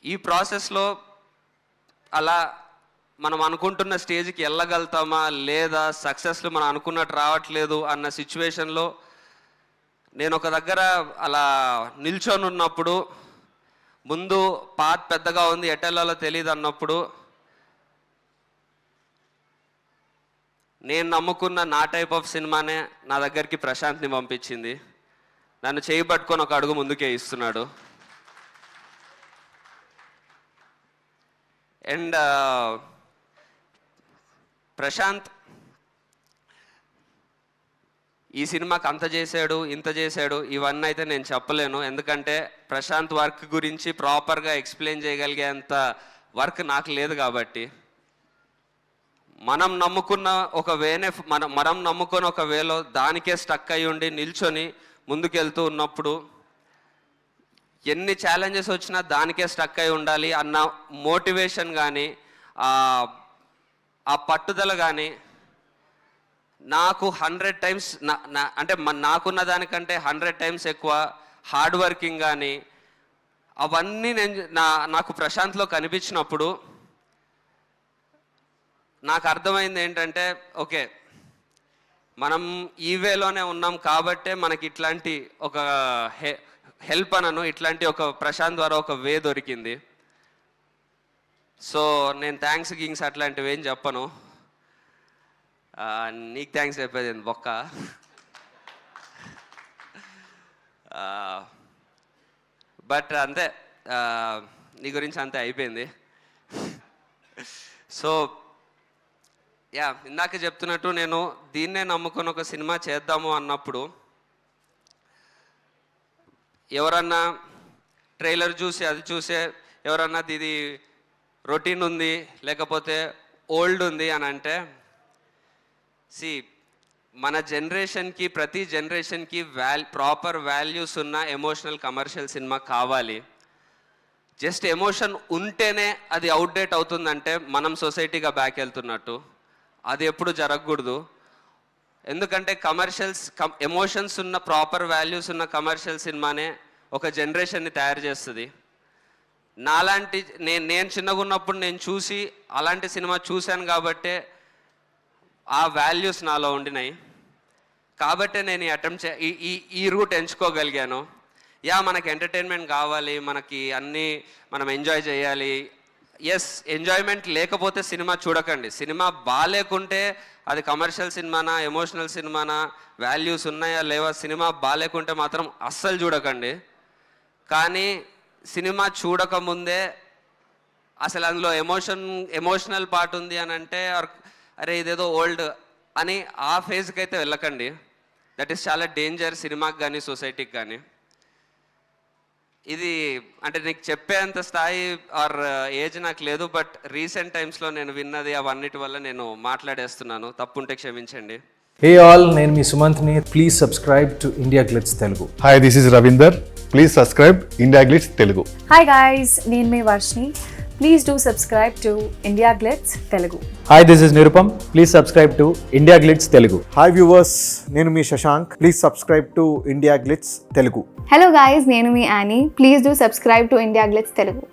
ఈ ప్రాసెస్లో అలా మనం అనుకుంటున్న స్టేజ్కి వెళ్ళగలుగుతామా లేదా, సక్సెస్లు మనం అనుకున్నట్టు రావట్లేదు అన్న సిచ్యువేషన్లో నేను ఒక దగ్గర అలా నిల్చొని ఉన్నప్పుడు, ముందు పాత్ పెద్దగా ఉంది ఎటెల్లాలో తెలియదు అన్నప్పుడు, నేను నమ్ముకున్న నా టైప్ ఆఫ్ సినిమానే నా దగ్గరికి ప్రశాంత్ని పంపించింది. నన్ను చేయి పట్టుకొని ఒక అడుగు ముందుకే ఇస్తున్నాడు. అండ్ ప్రశాంత్ ఈ సినిమాకి అంత చేశాడు, ఇంత చేశాడు, ఇవన్నీ అయితే నేను చెప్పలేను. ఎందుకంటే ప్రశాంత్ వర్క్ గురించి ప్రాపర్గా ఎక్స్ప్లెయిన్ చేయగలిగేంత వర్క్ నాకు లేదు. కాబట్టి మనం నమ్ముకున్న ఒక వేనే మనం నమ్ముకున్న ఒక వేలో దానికే స్టక్ అయ్యి ఉండి నిల్చొని ముందుకెళ్తూ ఉన్నప్పుడు ఎన్ని ఛాలెంజెస్ వచ్చినా దానికే స్టక్ అయి ఉండాలి అన్న మోటివేషన్ కానీ, ఆ పట్టుదల కానీ నాకు 100 టైమ్స్ అంటే నాకున్న దానికంటే 100 టైమ్స్ ఎక్కువ హార్డ్ వర్కింగ్ కానీ అవన్నీ నాకు ప్రశాంత్లో కనిపించినప్పుడు నాకు అర్థమైంది ఏంటంటే, ఓకే మనం ఈ వేలోనే ఉన్నాం కాబట్టే మనకి ఇట్లాంటి ఒక హెల్ప్ అనను, ఇట్లాంటి ఒక ప్రశాంత్ ద్వారా ఒక వే దొరికింది. సో నేను థ్యాంక్స్ అట్లాంటివి ఏం చెప్పను. నీకు థ్యాంక్స్ చెప్పేది బొక్క. బట్ అంతే, నీ గురించి అంతే అయిపోయింది. సో ఇందాక చెప్తున్నట్టు నేను దీన్నే నమ్ముకొని ఒక సినిమా చేద్దాము అన్నప్పుడు ఎవరన్నా ట్రైలర్ చూసి అది చూసే ఎవరన్నా ఇది రొటీన్ ఉంది లేకపోతే ఓల్డ్ ఉంది అని అంటే, మన జనరేషన్కి ప్రతి జనరేషన్కి ప్రాపర్ వాల్యూస్ ఉన్న ఎమోషనల్ కమర్షియల్ సినిమా కావాలి. జస్ట్ ఎమోషన్ ఉంటేనే అది అవుట్డేట్ అవుతుందంటే మనం సొసైటీగా బ్యాక్ వెళ్తున్నట్టు. అది ఎప్పుడు జరగకూడదు. ఎందుకంటే ఎమోషన్స్ ఉన్న ప్రాపర్ వాల్యూస్ ఉన్న కమర్షియల్ సినిమానే ఒక జనరేషన్ని తయారు చేస్తుంది. నాలాంటి నేను చిన్నగా ఉన్నప్పుడు నేను చూసి అలాంటి సినిమా చూశాను కాబట్టే ఆ వాల్యూస్ నాలో ఉండినాయి. కాబట్టే నేను ఈ రూట్ ఎంచుకోగలిగాను. మనకి ఎంటర్టైన్మెంట్ కావాలి, మనకి అన్నీ మనం ఎంజాయ్ చేయాలి. ఎంజాయ్మెంట్ లేకపోతే సినిమా చూడకండి. సినిమా బాగాలేకుంటే అది కమర్షియల్ సినిమానా ఎమోషనల్ సినిమానా, వాల్యూస్ ఉన్నాయా లేవా, సినిమా బాగాలేకుంటే మాత్రం అస్సలు చూడకండి. కానీ సినిమా చూడకముందే అసలు అందులో ఎమోషనల్ పార్ట్ ఉంది అని అంటే, అరే ఇదేదో ఓల్డ్ అని ఆ ఫేజ్కి అయితే వెళ్ళకండి. దట్ ఈస్ చాలా డేంజర్ సినిమాకి కానీ సొసైటీకి కానీ. ఇది అంటే నీకు చెప్పేంత స్థాయి ఆర్ ఏజ్ నాకు లేదు. బట్ రీసెంట్ టైమ్స్లో నేను విన్నది అవన్నిటి వల్ల నేను మాట్లాడేస్తున్నాను. తప్పుంటే క్షమించండి. Hey all, నేను మీ సుమంత్ని. Please subscribe to India Glitz Telugu. Hi, this is Ravinder. Please subscribe India Glitz Telugu. Hi guys, నేను మీ Varshini. Please do subscribe to India Glitz Telugu. Hi, this is Nirupam. Please subscribe to India Glitz Telugu. Hi viewers, నేను మీ Shashank. Please subscribe to India Glitz Telugu. Hello guys, నేను మీ Annie. Please do subscribe to India Glitz Telugu.